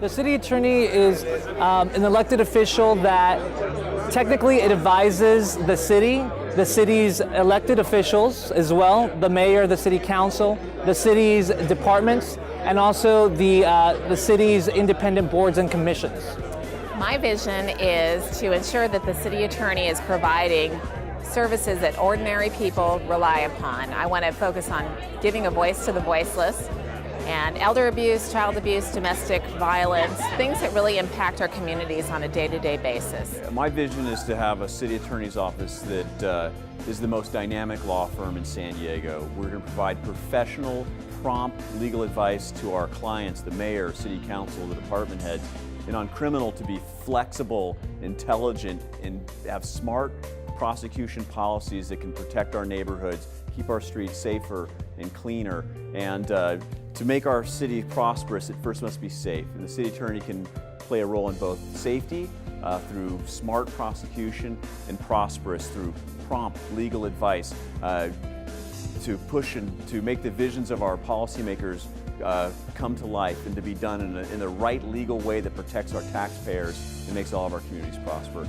The city attorney is an elected official that technically it advises the city's elected officials as well, the mayor, the city council, the city's departments, and also the city's independent boards and commissions. My vision is to ensure that the city attorney is providing services that ordinary people rely upon. I want to focus on giving a voice to the voiceless, and elder abuse, child abuse, domestic violence, things that really impact our communities on a day-to-day basis. My vision is to have a city attorney's office that is the most dynamic law firm in San Diego. We're going to provide professional, prompt legal advice to our clients, the mayor, city council, the department heads, and on criminal to be flexible, intelligent, and have smart prosecution policies that can protect our neighborhoods, keep our streets safer and cleaner, and to make our city prosperous, it first must be safe. And the city attorney can play a role in both safety through smart prosecution and prosperous through prompt legal advice to push and to make the visions of our policymakers come to life and to be done in the right legal way that protects our taxpayers and makes all of our communities prosper.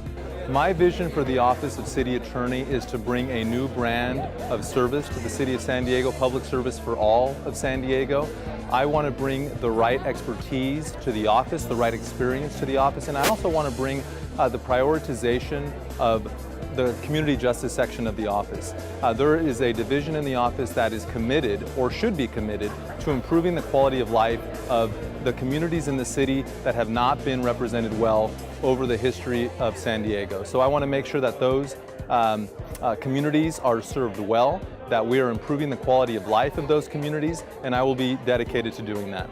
My vision for the Office of City Attorney is to bring a new brand of service to the City of San Diego, public service for all of San Diego. I want to bring the right expertise to the office, the right experience to the office, and I also want to bring the prioritization of the community justice section of the office. There is a division in the office that is committed, or should be committed, to improving the quality of life of the communities in the city that have not been represented well over the history of San Diego. So I want to make sure that those communities are served well, that we are improving the quality of life of those communities, and I will be dedicated to doing that.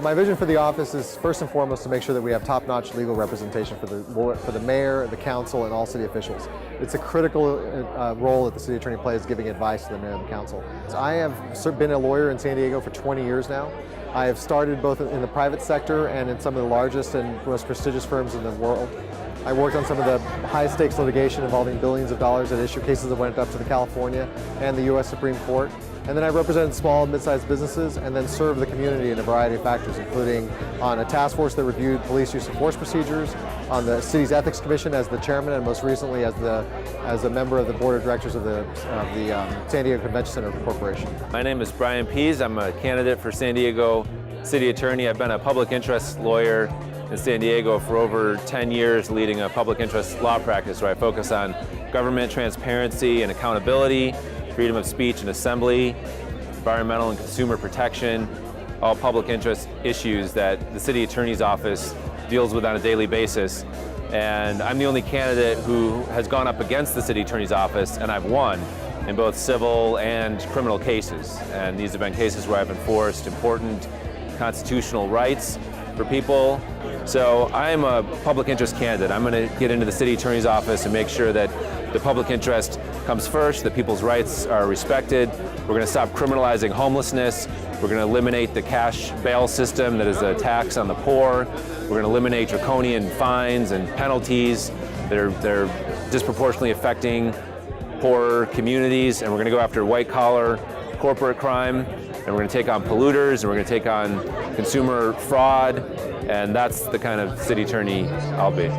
My vision for the office is first and foremost to make sure that we have top-notch legal representation for the mayor, the council, and all city officials. It's a critical role that the city attorney plays, giving advice to the mayor and the council. I have been a lawyer in San Diego for 20 years now. I have started both in the private sector and in some of the largest and most prestigious firms in the world. I worked on some of the high-stakes litigation involving billions of dollars at issue, cases that went up to the California and the U.S. Supreme Court. And then I represented small and mid-sized businesses and then served the community in a variety of factors, including on a task force that reviewed police use of force procedures, on the city's ethics commission as the chairman, and most recently as a member of the board of directors of the San Diego Convention Center Corporation. My name is Brian Pease. I'm a candidate for San Diego City Attorney. I've been a public interest lawyer in San Diego for over 10 years, leading a public interest law practice where I focus on government transparency and accountability, freedom of speech and assembly, environmental and consumer protection, all public interest issues that the city attorney's office deals with on a daily basis. And I'm the only candidate who has gone up against the city attorney's office, and I've won in both civil and criminal cases. And these have been cases where I've enforced important constitutional rights for people. So I'm a public interest candidate. I'm going to get into the city attorney's office and make sure that the public interest comes first, that people's rights are respected. We're going to stop criminalizing homelessness. We're going to eliminate the cash bail system that is a tax on the poor. We're going to eliminate draconian fines and penalties that are disproportionately affecting poor communities. And we're going to go after white-collar corporate crime. And we're going to take on polluters, and we're going to take on consumer fraud. And that's the kind of city attorney I'll be.